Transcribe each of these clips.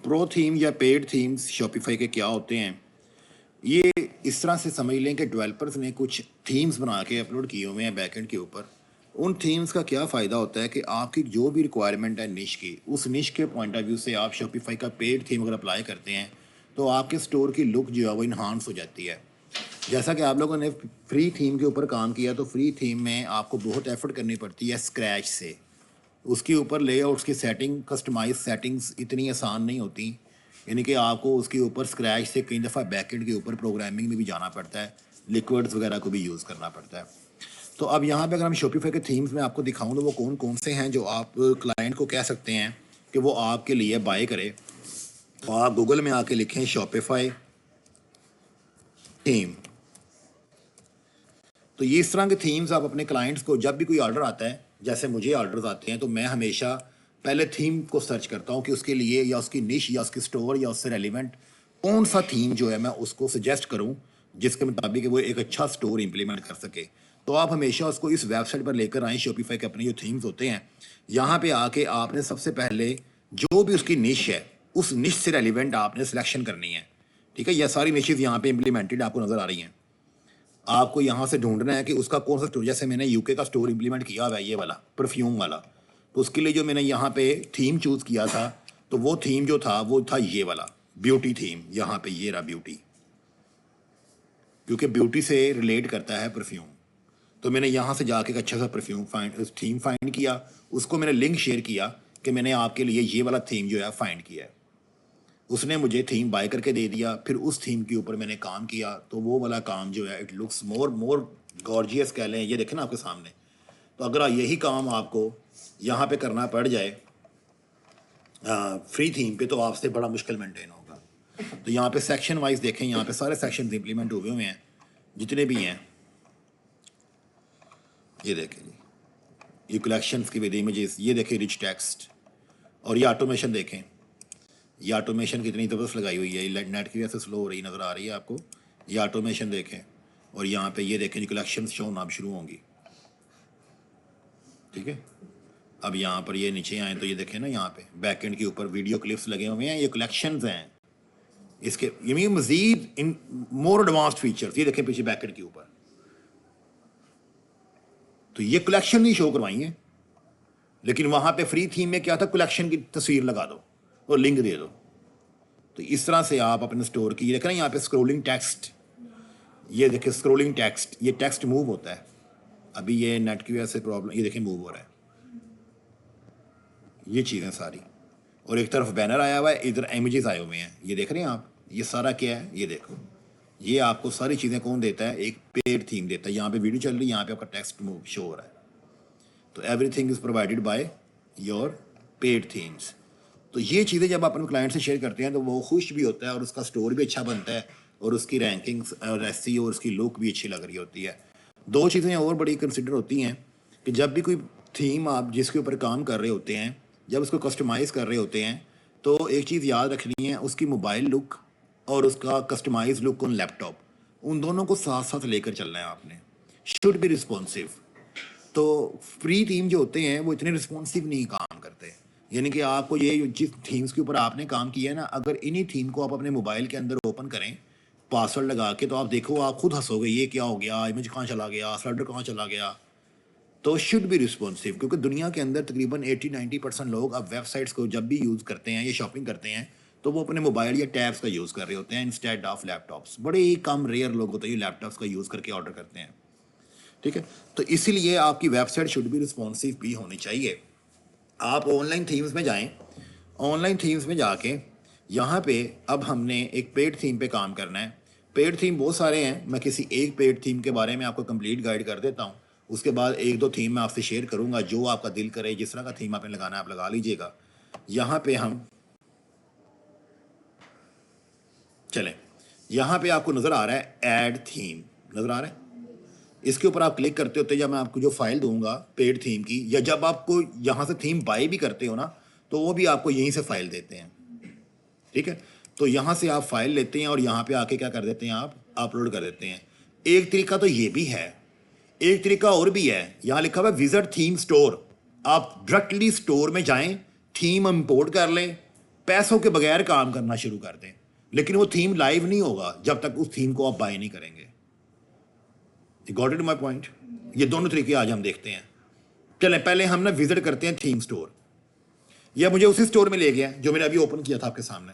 Pro theme या paid themes Shopify के क्या होते हैं, ये इस तरह से समझ लें कि डेवलपर्स ने कुछ थीम्स बना के अपलोड किए हुए हैं बैकएंड के ऊपर। उन थीम्स का क्या फ़ायदा होता है कि आपकी जो भी रिक्वायरमेंट है निश की, उस निश के पॉइंट ऑफ व्यू से आप शॉपिफाई का पेड थीम अगर अप्लाई करते हैं तो आपके स्टोर की लुक जो है वो इन्हांस हो जाती है। जैसा कि आप लोगों ने फ्री थीम के ऊपर काम किया, तो फ्री थीम में आपको बहुत एफर्ट करनी पड़ती है स्क्रैच से। उसके ऊपर लेआउट्स की सेटिंग, कस्टमाइज सेटिंग्स इतनी आसान नहीं होती, यानी कि आपको उसके ऊपर स्क्रैच से कई दफ़ा बैकएंड के ऊपर प्रोग्रामिंग में भी जाना पड़ता है, लिक्विड्स वगैरह को भी यूज़ करना पड़ता है। तो अब यहाँ पे अगर हम शॉपिफाई के थीम्स में आपको दिखाऊँ तो वो कौन कौन से हैं जो आप क्लाइंट को कह सकते हैं कि वो आपके लिए बाय करे। तो आप गूगल में आके लिखें शॉपिफाई थीम। तो ये इस तरह के थीम्स आप अपने क्लाइंट्स को, जब भी कोई ऑर्डर आता है, जैसे मुझे ऑर्डर्स आते हैं, तो मैं हमेशा पहले थीम को सर्च करता हूँ कि उसके लिए या उसकी निश या उसकी स्टोर या उससे रेलिवेंट कौन सा थीम जो है मैं उसको सजेस्ट करूँ, जिसके मुताबिक वो एक अच्छा स्टोर इम्प्लीमेंट कर सके। तो आप हमेशा उसको इस वेबसाइट पर लेकर आएँ, शॉपिफाई के अपने जो थीम्स होते हैं, यहाँ पे आके आपने सबसे पहले जो भी उसकी निश है, उस निश से रेलिवेंट आपने सिलेक्शन करनी है। ठीक है, यह सारी निशेज़ यहाँ पे इम्प्लीमेंटेड आपको नज़र आ रही हैं। आपको यहाँ से ढूंढना है कि उसका कौन सा स्टोर, जैसे मैंने यूके का स्टोर इंप्लीमेंट किया हुआ है, ये वाला परफ्यूम वाला, तो उसके लिए जो मैंने यहाँ पे थीम चूज़ किया था, तो वो थीम जो था वो था ये वाला ब्यूटी थीम। यहाँ पे ये रहा ब्यूटी, क्योंकि ब्यूटी से रिलेट करता है परफ्यूम। तो मैंने यहाँ से जाके एक अच्छा सा परफ्यूम थीम फाइंड किया, उसको मैंने लिंक शेयर किया कि मैंने आपके लिए ये वाला थीम जो है फाइंड किया है। उसने मुझे थीम बाय करके दे दिया, फिर उस थीम के ऊपर मैंने काम किया, तो वो वाला काम जो है इट लुक्स मोर गॉर्जियस कह लें। ये देखें ना आपके सामने। तो अगर यही काम आपको यहाँ पे करना पड़ जाए फ्री थीम पे, तो आपसे बड़ा मुश्किल मेंटेन होगा। तो यहाँ पे सेक्शन वाइज देखें, यहाँ पे सारे सेक्शन इम्प्लीमेंट हुए हुए हैं जितने भी हैं। ये देखें जी, ये कलेक्शंस की विद इमेजेस, ये देखें रिच टेक्स्ट, और ये ऑटोमेशन देखें। ये ऑटोमेशन कितनी ज़बरदस्त लगाई हुई है, नेट की वजह से स्लो हो रही नज़र आ रही है आपको। ये ऑटोमेशन देखें, और यहाँ पे ये देखें कलेक्शंस शो होना शुरू होंगी। ठीक है, अब यहाँ पर ये नीचे आए तो ये देखें ना, यहाँ पे बैकएंड के ऊपर वीडियो क्लिप्स लगे हुए हैं, ये कलेक्शंस हैं इसके। ये मजीद इन मोर एडवांस्ड फीचर्स, ये देखें पीछे बैकएंड के ऊपर। तो ये कलेक्शन नहीं शो करवाई है, लेकिन वहाँ पे फ्री थीम में क्या था, कलेक्शन की तस्वीर लगा दो और लिंक दे दो। तो इस तरह से आप अपने स्टोर की, ये देखें ना यहाँ पे स्क्रोलिंग टेक्स्ट, ये देखिए स्क्रोलिंग टेक्स्ट, ये टेक्स्ट मूव होता है। अभी ये नेट की वजह से प्रॉब्लम, ये देखिए मूव हो रहा है, ये चीज़ें सारी। और एक तरफ बैनर आया हुआ है, इधर इमेजेस आए हुए हैं, ये देख रहे हैं आप। ये सारा क्या है, ये देखो, ये आपको सारी चीज़ें कौन देता है, एक पेड थीम देता है। यहाँ पे वीडियो चल रही है, यहाँ पे आपका टेक्स्ट मूव शो हो रहा है। तो everything is provided by your paid themes. तो ये चीज़ें जब आप अपने क्लाइंट से शेयर करते हैं तो वो खुश भी होता है, और उसका स्टोर भी अच्छा बनता है, और उसकी रैंकिंग्स और एसईओ और उसकी लुक भी अच्छी लग रही होती है। दो चीज़ें और बड़ी कंसिडर होती हैं कि जब भी कोई थीम आप जिसके ऊपर काम कर रहे होते हैं, जब उसको कस्टमाइज़ कर रहे होते हैं, तो एक चीज़ याद रखनी है, उसकी मोबाइल लुक और उसका कस्टमाइज लुक ऑन लैपटॉप, उन दोनों को साथ साथ लेकर चलना है आपने। Should be responsive. तो फ्री थीम जो होते हैं वो इतने रिस्पॉन्सिव नहीं काम करते, यानी कि आपको ये जिस थीम्स के ऊपर आपने काम किया है ना, अगर इन्हीं थीम को आप अपने मोबाइल के अंदर ओपन करें पासवर्ड लगा के, तो आप देखो, आप खुद हंसोगे, ये क्या हो गया, इमेज कहाँ चला गया, स्लाइडर कहाँ चला गया। तो शुड बी रिस्पॉन्सिव, क्योंकि दुनिया के अंदर तकरीबन 80-90% लोग अब वेबसाइट्स को जब भी यूज़ करते हैं या शॉपिंग करते हैं, तो वो अपने मोबाइल या टैब्स का यूज़ कर रहे होते हैं इंस्टेड ऑफ लैपटॉप्स। बड़े ही कम रेयर लोग होते हैं लैपटॉप्स का यूज़ करके ऑर्डर करते हैं। ठीक है, तो इसीलिए आपकी वेबसाइट शुड बी रिस्पॉन्सिव भी होनी चाहिए। आप ऑनलाइन थीम्स में जाएं, ऑनलाइन थीम्स में जाके यहाँ पे अब हमने एक पेड थीम पे काम करना है। पेड थीम बहुत सारे हैं, मैं किसी एक पेड थीम के बारे में आपको कंप्लीट गाइड कर देता हूँ। उसके बाद एक दो थीम मैं आपसे शेयर करूँगा, जो आपका दिल करे, जिस तरह का थीम आपने लगाना है आप लगा लीजिएगा। यहाँ पे हम चलें, यहाँ पे आपको नज़र आ रहा है ऐड थीम, नज़र आ रहा है। इसके ऊपर आप क्लिक करते होते, जब मैं आपको जो फाइल दूंगा पेड थीम की, या जब आपको यहाँ से थीम बाय भी करते हो ना, तो वो भी आपको यहीं से फाइल देते हैं। ठीक है, तो यहाँ से आप फाइल लेते हैं और यहाँ पे आके क्या कर देते हैं, आप अपलोड कर देते हैं। एक तरीका तो ये भी है, एक तरीका और भी है, यहाँ लिखा हुआ है विजिट थीम स्टोर। आप डायरेक्टली स्टोर में जाएं, थीम इंपोर्ट कर लें, पैसों के बगैर काम करना शुरू कर दें, लेकिन वो थीम लाइव नहीं होगा जब तक उस थीम को आप बाय नहीं करेंगे। Got it my point? ये दोनों तरीके आज हम देखते हैं। चलें पहले हम ना विजिट करते हैं थीम स्टोर। यह मुझे उसी स्टोर में ले गया जो मैंने अभी ओपन किया था आपके सामने।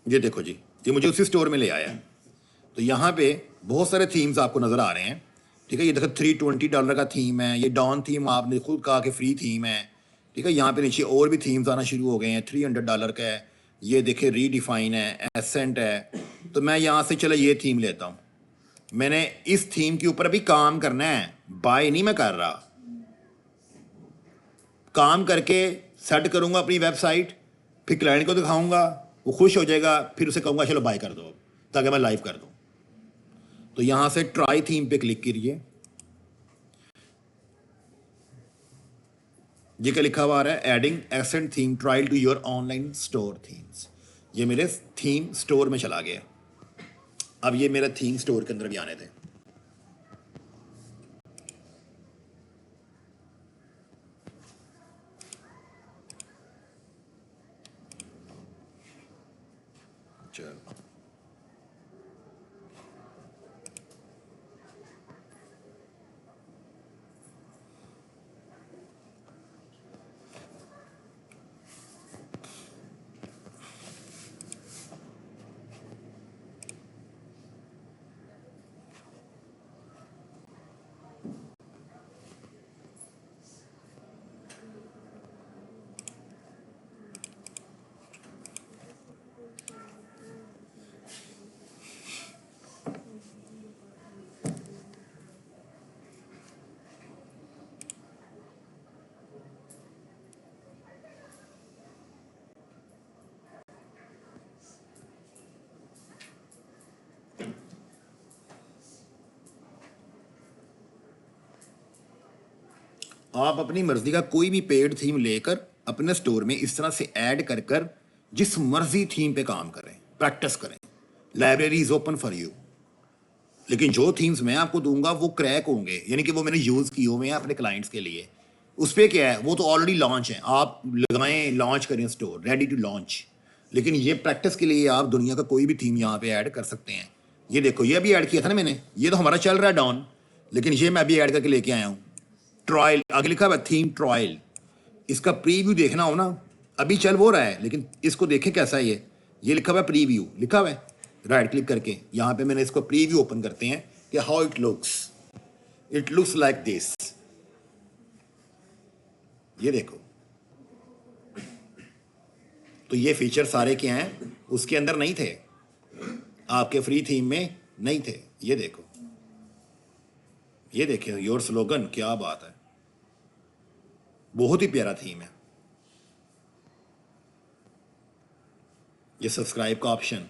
ये देखो जी, ये मुझे उसी स्टोर में ले आया। तो यहाँ पे बहुत सारे थीम्स आपको नजर आ रहे हैं, ठीक है। ये देखो $320 का थीम है, ये डॉन थीम आपने खुद कहा कि फ्री थीम है, ठीक है। यहाँ पे नीचे और भी थीम्स आना शुरू हो गए हैं। $300 का है, ये देखिए रीडिफाइन है, एसेंट है। तो मैं यहाँ से चलो ये थीम लेता हूँ। मैंने इस थीम के ऊपर अभी काम करना है, बाय नहीं मैं कर रहा। काम करके सेट करूँगा अपनी वेबसाइट, फिर क्लाइंट को दिखाऊंगा, वो खुश हो जाएगा, फिर उसे कहूँगा चलो बाय कर दो ताकि मैं लाइव कर दूँ। तो यहाँ से ट्राई थीम पे क्लिक करिए। ये क्या लिखा हुआ आ रहा है? Adding ascent theme trial to your online store themes. ये मेरे थीम स्टोर में चला गया। अब ये मेरा थीम स्टोर के अंदर भी आने दें। चलो आप अपनी मर्जी का कोई भी पेड थीम लेकर अपने स्टोर में इस तरह से ऐड कर कर जिस मर्जी थीम पे काम करें, प्रैक्टिस करें। Library is open for you. लेकिन जो थीम्स मैं आपको दूंगा वो क्रैक होंगे, यानी कि वो मैंने यूज़ किए हुए हैं अपने क्लाइंट्स के लिए। उस पर क्या है, वो तो ऑलरेडी लॉन्च है, आप लगाएं, लॉन्च करें स्टोर, रेडी टू लॉन्च। लेकिन ये प्रैक्टिस के लिए आप दुनिया का कोई भी थीम यहाँ पे ऐड कर सकते हैं। ये देखो, ये अभी ऐड किया था ना मैंने, ये तो हमारा चल रहा है डॉन, लेकिन ये मैं अभी ऐड करके लेके आया हूँ। ट्रायल आगे लिखा हुआ थीम ट्रायल। इसका प्रीव्यू देखना हो ना, अभी चल वो रहा है, लेकिन इसको देखें कैसा है। ये लिखा हुआ है प्रीव्यू, लिखा हुआ है। राइट क्लिक करके यहाँ पे मैंने इसको प्रीव्यू ओपन करते हैं कि how it looks like this. ये देखो, तो ये फीचर सारे क्या हैं, उसके अंदर नहीं थे, आपके फ्री थीम में नहीं थे। ये देखो, ये देखिए योर स्लोगन, क्या बात है, बहुत ही प्यारा थीम है। ये सब्सक्राइब का ऑप्शन,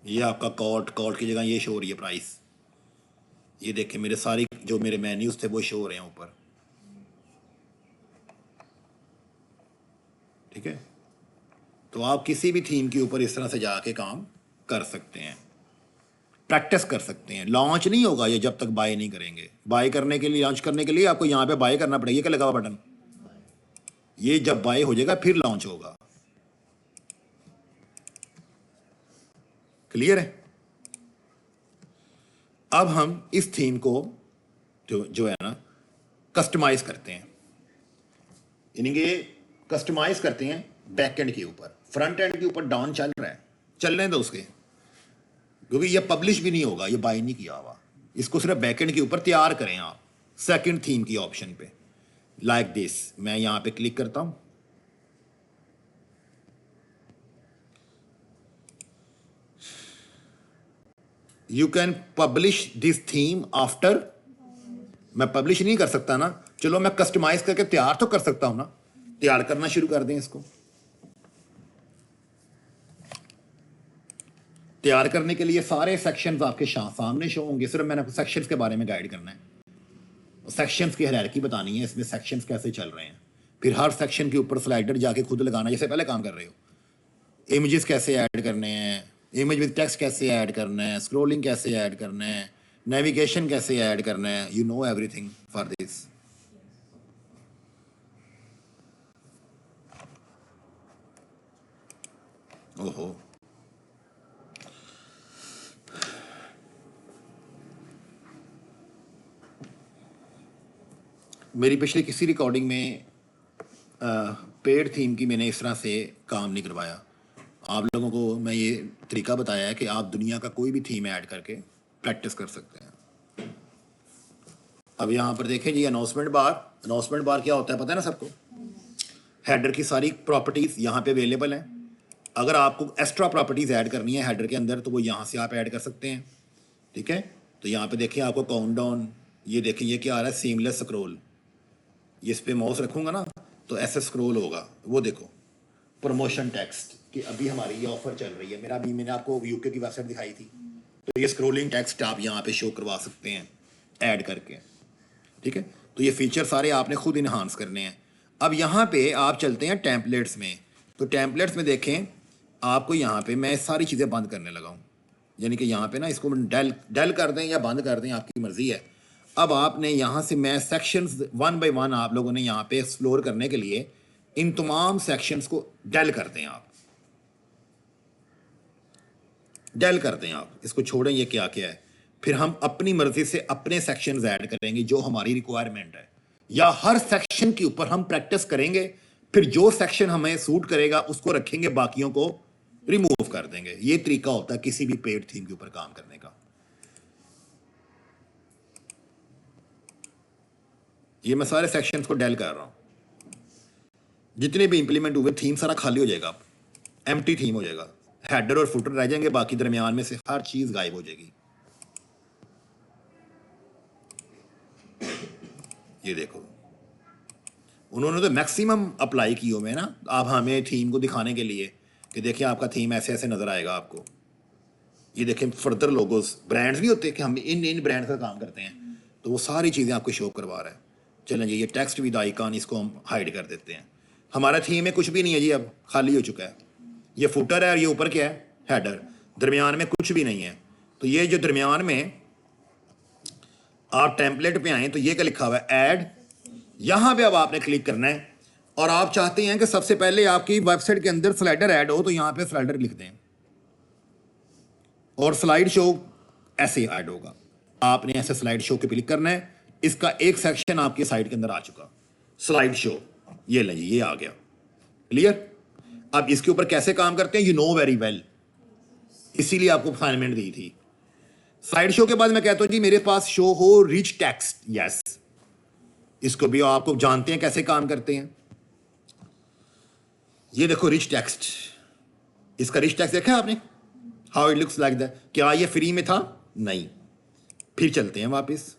ये आपका कॉर्ट की जगह ये शो हो रही है प्राइस। ये देखिए मेरे सारी जो मेरे मेन्यूज थे वो शो हो रहे हैं ऊपर, ठीक है। तो आप किसी भी थीम के ऊपर इस तरह से जाके काम कर सकते हैं, प्रैक्टिस कर सकते हैं। लॉन्च नहीं होगा ये जब तक बाय नहीं करेंगे। बाय करने के लिए, लॉन्च करने के लिए आपको यहाँ पे बाय करना पड़ेगा। क्या लगा हुआ बटन, ये जब बाय हो जाएगा फिर लॉन्च होगा। क्लियर है? अब हम इस थीम को जो है ना कस्टमाइज करते हैं, यानी कि कस्टमाइज करते हैं बैक एंड के ऊपर। फ्रंट एंड के ऊपर डाउन चल रहा है, चलने दो उसके, क्योंकि ये पब्लिश भी नहीं होगा, ये बाय नहीं किया हुआ। इसको सिर्फ बैक एंड के ऊपर तैयार करें आप सेकंड थीम की ऑप्शन पे, लाइक दिस। मैं यहां पे क्लिक करता हूं, you can publish this theme after. मैं पब्लिश नहीं कर सकता ना, चलो मैं कस्टमाइज करके तैयार तो कर सकता हूं ना। तैयार करना शुरू कर दें इसको। तैयार करने के लिए सारे सेक्शंस आपके सामने शो होंगे, सिर्फ मैंने आपको सेक्शंस के बारे में गाइड करना है। सेक्शंस की हायरार्की बतानी है, इसमें सेक्शंस कैसे चल रहे हैं, फिर हर सेक्शन के ऊपर स्लाइडर जाके खुद लगाना, जैसे पहले काम कर रहे हो। इमेजेस कैसे ऐड करने हैं, इमेज विद टेक्स्ट कैसे ऐड करना है, स्क्रोलिंग कैसे ऐड करना है, नेविगेशन कैसे ऐड करना है, you know everything for this. ओहो, मेरी पिछली किसी रिकॉर्डिंग में पेड थीम की मैंने इस तरह से काम नहीं करवाया। आप लोगों को मैं ये तरीका बताया है कि आप दुनिया का कोई भी थीम ऐड करके प्रैक्टिस कर सकते हैं। अब यहाँ पर देखें जी, अनाउंसमेंट बार क्या होता है पता है ना सबको। हेडर की सारी प्रॉपर्टीज़ यहाँ पे अवेलेबल हैं। अगर आपको एक्स्ट्रा प्रॉपर्टीज़ ऐड करनी है हेडर के अंदर तो वो यहाँ से आप ऐड कर सकते हैं, ठीक है। तो यहाँ पे देखिए आपको काउंटडाउन, ये देखें ये क्या आ रहा है, सीमलेस स्क्रॉल। ये इस पर माउस रखूँगा ना तो ऐसे स्क्रॉल होगा। वो देखो प्रमोशन टेक्स्ट कि अभी हमारी ये ऑफर चल रही है, मैंने आपको यूके की वेबसाइट दिखाई थी, तो ये स्क्रोलिंग टेक्स्ट आप यहाँ पे शो करवा सकते हैं ऐड करके, ठीक है। तो ये फीचर सारे आपने खुद इन्हांस करने हैं। अब यहाँ पे आप चलते हैं टेम्पलेट्स में। तो टेम्पलेट्स में देखें आपको यहाँ पे मैं सारी चीज़ें बंद करने लगा हूँ, यानी कि यहाँ पे ना इसको डेल कर दें या बंद कर दें, आपकी मर्ज़ी है। अब आपने यहाँ से मैं सेक्शंस 1 बाय 1 आप लोगों ने यहाँ पे एक्सप्लोर करने के लिए इन तमाम सेक्शंस को डेल कर दें। आप डेल कर दें, आप इसको छोड़ें, ये क्या क्या है। फिर हम अपनी मर्जी से अपने सेक्शंस ऐड करेंगे जो हमारी रिक्वायरमेंट है, या हर सेक्शन के ऊपर हम प्रैक्टिस करेंगे। फिर जो सेक्शन हमें सूट करेगा उसको रखेंगे, बाकियों को रिमूव कर देंगे। ये तरीका होता है किसी भी पेड थीम के ऊपर काम करने का। ये मैं सारे सेक्शंस को डेल कर रहा हूं, जितने भी इंप्लीमेंट हुए थीम सारा खाली हो जाएगा, एम्प्टी थीम हो जाएगा। हेडर और फुटर रह जाएंगे, बाकी दरमियान में से हर चीज गायब हो जाएगी। ये देखो उन्होंने तो मैक्सिमम अप्लाई की हुए ना आप हमें थीम को दिखाने के लिए कि देखिए आपका थीम ऐसे ऐसे नजर आएगा आपको। ये देखें फर्दर लोगोस, ब्रांड्स भी होते हैं कि हम इन ब्रांड्स का काम करते हैं, तो वो सारी चीज़ें आपको शो करवा रहा है। चलें जी, ये टेक्स्ट विद आइकन इसको हम हाइड कर देते हैं। हमारा थीम में कुछ भी नहीं है जी, अब खाली हो चुका है। ये फुटर है और ये ऊपर क्या है, हेडर। दरमियान में कुछ भी नहीं है। तो ये जो दरमियान में आप टेम्पलेट पे आए तो ये क्या लिखा हुआ है, ऐड। यहाँ पे अब आपने क्लिक करना है और आप चाहते हैं कि सबसे पहले आपकी वेबसाइट के अंदर स्लाइडर ऐड हो, तो यहाँ पे स्लाइडर लिख दें और स्लाइड शो ऐसे ऐड होगा। आपने ऐसे स्लाइड शो के क्लिक करना है। इसका एक सेक्शन आपके साइट के अंदर आ चुका, स्लाइड शो। ये लीजिए, ये आ गया, क्लियर। अब इसके ऊपर कैसे काम करते हैं यू नो वेरी वेल, इसीलिए आपको असाइनमेंट दी थी। स्लाइड शो के बाद मैं कहता हूं जी मेरे पास शो हो रिच टेक्स्ट, यस। इसको भी आपको जानते हैं कैसे काम करते हैं। ये देखो रिच टेक्स्ट, इसका रिच टेक्स्ट देखा आपने, how it looks like that. क्या ये फ्री में था? नहीं। फिर चलते हैं वापस।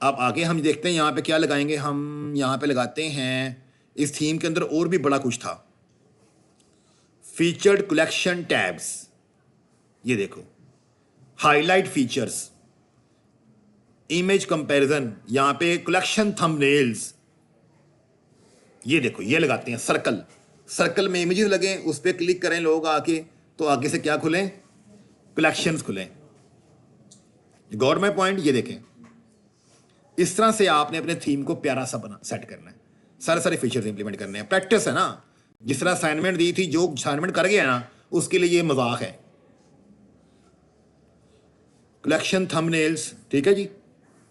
अब आगे हम देखते हैं यहाँ पे क्या लगाएंगे। हम यहाँ पे लगाते हैं, इस थीम के अंदर और भी बड़ा कुछ था, फीचर्ड कलेक्शन टैब्स। ये देखो हाईलाइट फीचर्स, इमेज कंपैरिजन, यहाँ पे कलेक्शन थंबनेल्स। ये देखो ये लगाते हैं सर्कल, सर्कल में इमेजेस लगे, उस पर क्लिक करें लोग आके, तो आगे से क्या खुलें, कलेक्शंस खुलें। Got my point. ये देखें इस तरह से आपने अपने थीम को प्यारा सा बना सेट करना है, सारे सारे फीचर्स इंप्लीमेंट करने हैं। प्रैक्टिस है ना, जिस तरह असाइनमेंट दी थी, जो असाइनमेंट कर गया ना उसके लिए ये मजाक है। कलेक्शन थंबनेल्स, ठीक है जी,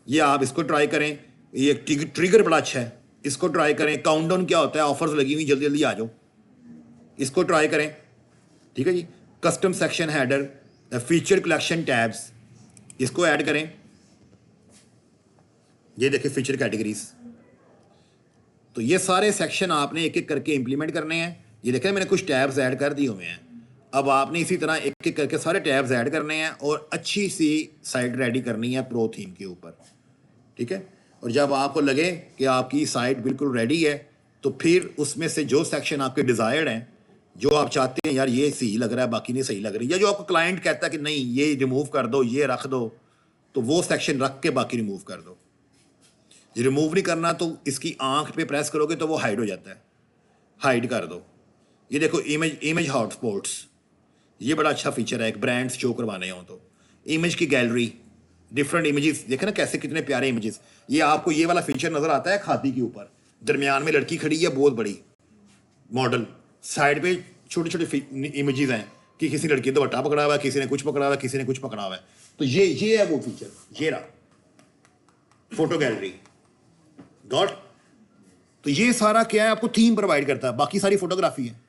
ये आप इसको ट्राई करें। ये ट्रिगर बड़ा अच्छा है, इसको ट्राई करें। काउंटडाउन क्या होता है, ऑफर्स लगी हुई जल्दी जल्दी आ जाओ, इसको ट्राई करें, ठीक है जी। Custom section header, feature collection tabs, इसको ऐड करें। ये देखिए फीचर कैटेगरीज। तो ये सारे सेक्शन आपने एक एक करके इंप्लीमेंट करने हैं। ये देखें मैंने कुछ टैब्स ऐड कर दिए हुए हैं। अब आपने इसी तरह एक एक करके सारे टैब्स ऐड करने हैं और अच्छी सी साइट रेडी करनी है प्रो थीम के ऊपर, ठीक है। और जब आपको लगे कि आपकी साइट बिल्कुल रेडी है, तो फिर उसमें से जो सेक्शन आपके डिज़ायर्ड हैं, जो आप चाहते हैं यार ये सही लग रहा है बाकी नहीं सही लग रही, या जो आपको क्लाइंट कहता है कि नहीं ये रिमूव कर दो ये रख दो, तो वो सेक्शन रख के बाकी रिमूव कर दो। रिमूव नहीं करना तो इसकी आंख पे प्रेस करोगे तो वो हाइड हो जाता है, हाइड कर दो। ये देखो इमेज हॉटस्पॉट्स, ये बड़ा अच्छा फीचर है, एक ब्रांड शो करवाने हो तो। इमेज की गैलरी, डिफरेंट इमेजेस, देखे ना कैसे कितने प्यारे इमेजेस। ये आपको ये वाला फीचर नजर आता है खादी के ऊपर, दरमियान में लड़की खड़ी है बहुत बड़ी मॉडल, साइड पे छोटे छोटे इमेजेस हैं कि किसी लड़की ने दुपट्टा पकड़ा हुआ है, किसी ने कुछ पकड़ा हुआ है, किसी ने कुछ पकड़ा हुआ है। तो ये है वो फीचर, ये रहा फोटो गैलरी डॉट। तो ये सारा क्या है, आपको थीम प्रोवाइड करता है, बाकी सारी फोटोग्राफी है।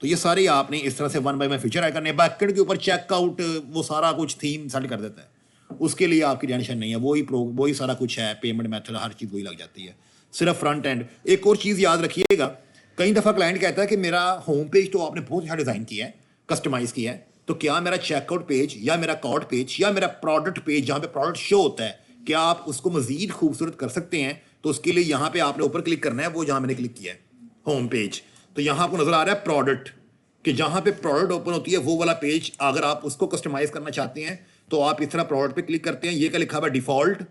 तो ये सारे आपने इस तरह से 1 बाय 1 फीचर ऐड करने। बैकएंड के ऊपर चेकआउट वो सारा कुछ थीम सेट कर देता है, उसके लिए आपकी टेंशन नहीं है, वही सारा कुछ है, पेमेंट मेथड हर चीज़ वही लग जाती है, सिर्फ फ्रंट एंड। एक और चीज़ याद रखिएगा, कई दफ़ा क्लाइंट कहता है कि मेरा होम पेज तो आपने बहुत अच्छा डिज़ाइन किया है, कस्टमाइज़ किया है, तो क्या मेरा चेकआउट पेज या मेरा कार्ट पेज या मेरा प्रोडक्ट पेज जहाँ पे प्रोडक्ट शो होता है, क्या आप उसको मज़ीद खूबसूरत कर सकते हैं? तो उसके लिए यहाँ पे आपने ऊपर क्लिक करना है, वो जहाँ मैंने क्लिक किया है होम पेज, तो यहाँ आपको नज़र आ रहा है प्रोडक्ट, कि जहां पे प्रोडक्ट ओपन होती है वो वाला पेज, अगर आप उसको कस्टमाइज करना चाहते हैं तो आप इस तरह प्रोडक्ट पे क्लिक करते हैं। ये क्या लिखा हुआ है, डिफॉल्ट।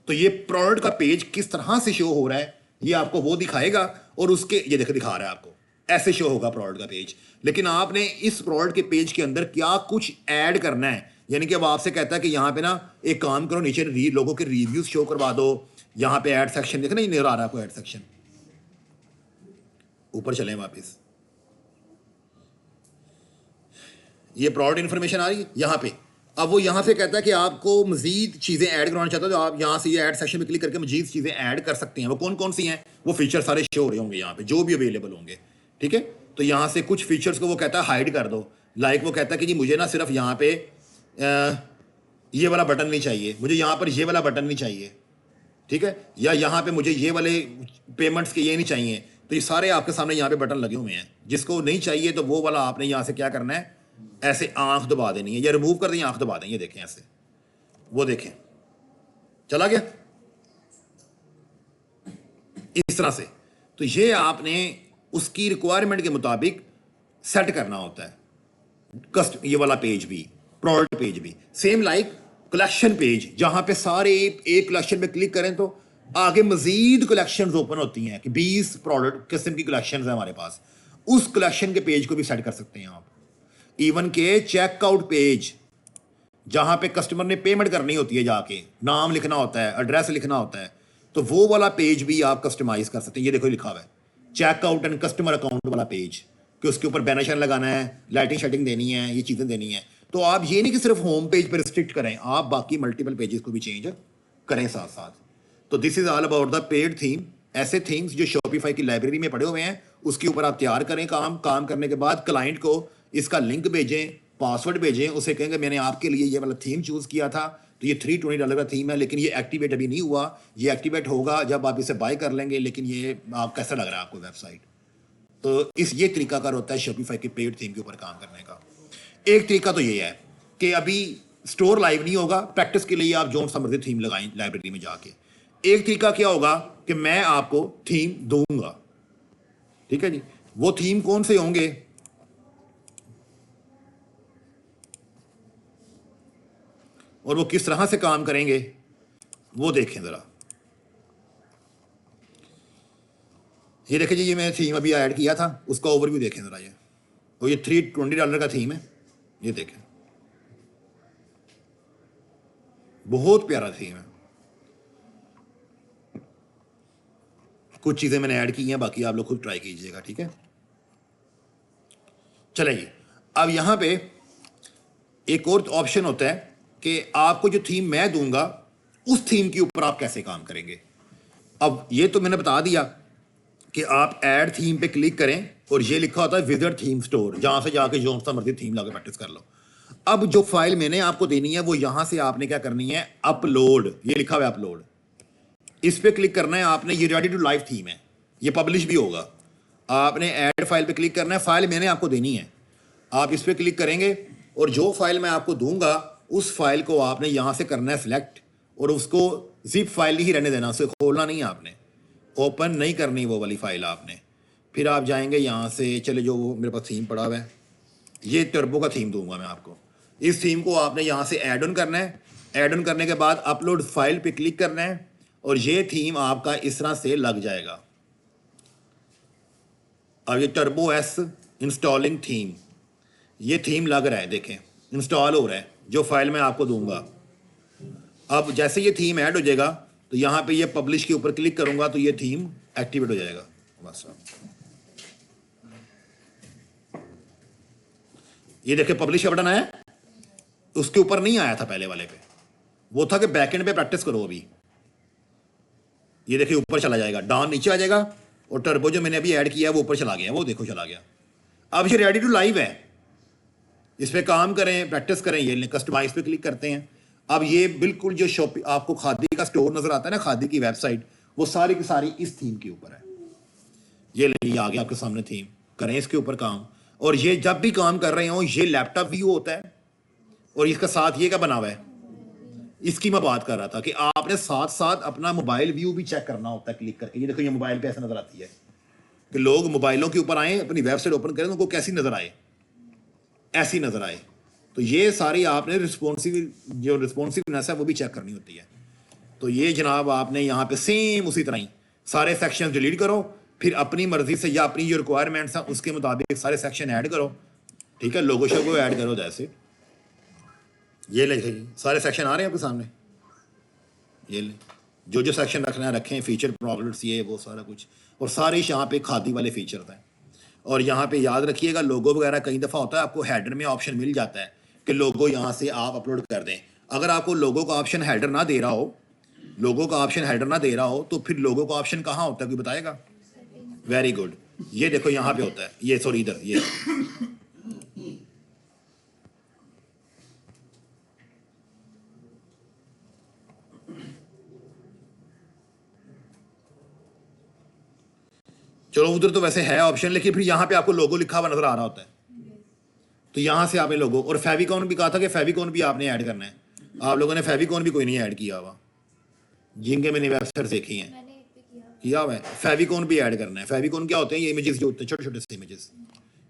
तो ये प्रोडक्ट का पेज किस तरह से शो हो रहा है ये आपको वो दिखाएगा, और उसके ये दिखा रहा है आपको ऐसे शो होगा प्रोडक्ट का पेज। लेकिन आपने इस प्रोडक्ट के पेज के अंदर क्या कुछ ऐड करना है, यानी कि अब आपसे कहता है कि यहाँ पे ना एक काम करो, नीचे लोगों के रिव्यूज शो करवा दो, यहाँ पे ऐड सेक्शन देखना, ये नजर आ रहा है आपको ऐड सेक्शन। ऊपर चलें वापस, ये प्रोडक्ट इन्फॉर्मेशन आ रही है यहाँ पे। अब वो यहाँ से कहता है कि आपको मजीद चीज़ें ऐड करवाना चाहते हो तो आप यहाँ से ये ऐड सेक्शन में क्लिक करके मजीद चीज़ें ऐड कर सकते हैं। वो कौन कौन सी हैं, वो फीचर सारे शो हो रहे होंगे यहाँ पे जो भी अवेलेबल होंगे, ठीक है। तो यहाँ से कुछ फीचर्स को वो कहता है हाइड कर दो, लाइक वो कहता है कि जी मुझे ना सिर्फ यहाँ पे ये वाला बटन नहीं चाहिए, मुझे यहाँ पर ये वाला बटन नहीं चाहिए, ठीक है, या यहाँ पे मुझे ये वाले पेमेंट्स के ये नहीं चाहिए। तो ये सारे आपके सामने यहाँ पे बटन लगे हुए हैं, जिसको नहीं चाहिए तो वो वाला आपने यहाँ से क्या करना है, ऐसे आंख दबा देनी है, या रिमूव कर दें, आंख दबा दें, ये देखें ऐसे, वो देखें चला गया इस तरह से। तो ये आपने उसकी रिक्वायरमेंट के मुताबिक सेट करना होता है। ये वाला पेज भी, प्रोडक्ट पेज भी सेम लाइक कलेक्शन पेज, जहां पे सारे एक कलेक्शन पे क्लिक करें तो आगे मजीद कलेक्शंस ओपन होती हैं कि 20 प्रोडक्ट किस्म की कलेक्शंस हैं हमारे पास, उस कलेक्शन के पेज को भी सेट कर सकते हैं आप। इवन के चेकआउट पेज, जहां पे कस्टमर ने पेमेंट करनी होती है, जाके नाम लिखना होता है, एड्रेस लिखना होता है, तो वो वाला पेज भी आप कस्टमाइज कर सकते हैं। ये देखो लिखा हुआ है चेकआउट एंड कस्टमर अकाउंट वाला पेज, कि उसके ऊपर बैनर शैन लगाना है, लाइटिंग शेटिंग देनी है, ये चीज़ें देनी है। तो आप ये नहीं कि सिर्फ होम पेज पर रिस्ट्रिक्ट करें, आप बाकी मल्टीपल पेजेस को भी चेंज करें साथ साथ। तो this is all about the paid theme. ऐसे थीम्स जो शॉपिफाई की लाइब्रेरी में पड़े हुए हैं, उसके ऊपर आप तैयार करें, काम करने के बाद क्लाइंट को इसका लिंक भेजें, पासवर्ड भेजें, उसे कहेंगे मैंने आपके लिए ये वाला थीम चूज़ किया था, तो ये $320 का थीम है, लेकिन ये एक्टिवेट अभी नहीं हुआ, ये एक्टिवेट होगा जब आप इसे बाय कर लेंगे। लेकिन ये आप कैसा लग रहा है आपको वेबसाइट? तो ये तरीकाकार होता है शॉपिफाई के पेड थीम के ऊपर काम करने का। एक तरीका तो ये है कि अभी स्टोर लाइव नहीं होगा, प्रैक्टिस के लिए आप जो सा मर्जी थीम लगाएं लाइब्रेरी में जाके। एक तरीका क्या होगा कि मैं आपको थीम दूंगा, ठीक है जी। वो थीम कौन से होंगे, और वो किस तरह से काम करेंगे वो देखें जरा। ये देखें जी, ये मैंने थीम अभी ऐड किया था, उसका ओवरव्यू देखें जरा। ये $320 का थीम है, ये देखें बहुत प्यारा थीम है। कुछ चीजें मैंने ऐड की हैं, बाकी आप लोग खुद ट्राई कीजिएगा, ठीक है। चलिए, अब यहां पे एक और ऑप्शन होता है कि आपको जो थीम मैं दूंगा उस थीम के ऊपर आप कैसे काम करेंगे। अब ये तो मैंने बता दिया कि आप ऐड थीम पे क्लिक करें और ये लिखा होता है विजिट थीम स्टोर, जहां से जाके जो सा मर्जी थीम लाके प्रैक्टिस कर लो। अब जो फाइल मैंने आपको देनी है वो यहां से आपने क्या करनी है, अपलोड, ये लिखा हुआ है अपलोड, इस पे क्लिक करना है आपने। ये रेडी टू लाइव थीम है, ये पब्लिश भी होगा। आपने ऐड फाइल पे क्लिक करना है, फाइल मैंने आपको देनी है, आप इस पे क्लिक करेंगे और जो फाइल मैं आपको दूंगा उस फाइल को आपने यहां से करना है सिलेक्ट, और उसको जिप फाइल ही रहने देना, उसे खोलना नहीं है आपने, ओपन नहीं करनी वो वाली फाइल आपने। फिर आप जाएंगे यहाँ से, चले जो वो मेरे पास थीम पड़ा हुआ है, ये टर्बो का थीम दूंगा मैं आपको। इस थीम को आपने यहाँ से ऐड ऑन करना है, ऐड ऑन करने के बाद अपलोड फाइल पे क्लिक करना है और ये थीम आपका इस तरह से लग जाएगा। अब ये टर्बो एस इंस्टॉलिंग थीम, ये थीम लग रहा है, देखें इंस्टॉल हो रहा है, जो फाइल मैं आपको दूंगा। अब जैसे ये थीम ऐड हो जाएगा तो यहाँ पे ये पब्लिश के ऊपर क्लिक करूंगा तो ये थीम एक्टिवेट हो जाएगा। बस ये देखिए पब्लिश का बटन आया, उसके ऊपर नहीं आया था पहले वाले पे, वो था कि बैकएंड पे प्रैक्टिस करो। अभी ये देखिए ऊपर चला जाएगा, डाउन नीचे आ जाएगा, और टर्बो जो मैंने अभी ऐड किया है वो ऊपर चला गया, वो देखो चला गया। अब ये रेडी टू लाइव है, इस पर काम करें, प्रैक्टिस करें। ये कस्टमाइज पे क्लिक करते हैं। अब ये बिल्कुल जो शॉप आपको खादी का स्टोर नजर आता है ना, खादी की वेबसाइट, वो सारी की सारी इस थीम के ऊपर है। ये आ गया आपके सामने थीम, करें इसके ऊपर काम। और ये जब भी काम कर रहे हो, ये लैपटॉप व्यू होता है, और इसका साथ ये क्या बना हुआ है, इसकी मैं बात कर रहा था कि आपने साथ साथ अपना मोबाइल व्यू भी चेक करना होता है क्लिक करके। ये देखो ये मोबाइल पे ऐसा नजर आती है कि लोग मोबाइलों के ऊपर आए, अपनी वेबसाइट ओपन करें तो उनको कैसी नजर आए, ऐसी नजर आए। तो ये सारी आपने रिस्पॉन्सिवनेस है वो भी चेक करनी होती है। तो ये जनाब आपने यहाँ पे सेम उसी तरह ही सारे सेक्शन डिलीट करो, फिर अपनी मर्जी से या अपनी जो रिक्वायरमेंट्स हैं उसके मुताबिक सारे सेक्शन ऐड करो। ठीक है, लोगो शोगो ऐड करो। जैसे ये ले सारे सेक्शन आ रहे हैं आपके सामने, ये ले जो सेक्शन रखना है रखें, फीचर प्रॉपर्टीज ये वो सारा कुछ, और सारे यहाँ पे खादी वाले फीचर हैं। और यहाँ पे याद रखिएगा लोगो वगैरह कई दफ़ा होता है आपको हेडर में ऑप्शन मिल जाता है कि लोगो यहाँ से आप अपलोड कर दें। अगर आपको लोगो का ऑप्शन हेडर ना दे रहा हो, लोगो का ऑप्शन हेडर ना दे रहा हो, तो फिर लोगो का ऑप्शन कहाँ होता है, कोई बताएगा? वेरी गुड, ये देखो यहाँ पे होता है, ये सॉरी इधर ये चलो उधर तो वैसे है ऑप्शन, लेकिन फिर यहाँ पे आपको लोगो लिखा हुआ नजर आ रहा होता है, तो यहाँ से आपने लोगो, और फेविकॉन भी कहा था कि फेविकॉन भी आपने ऐड करना है। आप लोगों ने फेविकॉन भी कोई नहीं ऐड किया हुआ, जिनके मैंने वेबसाइट देखी हैं किया हुआ है। फेविकॉन भी ऐड करना है। फेविकॉन क्या होते हैं, ये इमेजेस जो होते हैं छोटे छोटे से इमेजेस,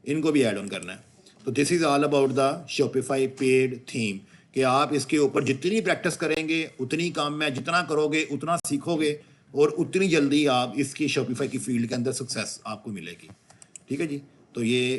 इनको भी ऐड ऑन करना है। तो this is all about the Shopify paid theme, कि आप इसके ऊपर जितनी प्रैक्टिस करेंगे उतनी काम में, जितना करोगे उतना सीखोगे, और उतनी जल्दी आप इसकी शॉपिफाई की फील्ड के अंदर सक्सेस आपको मिलेगी। ठीक है जी, तो ये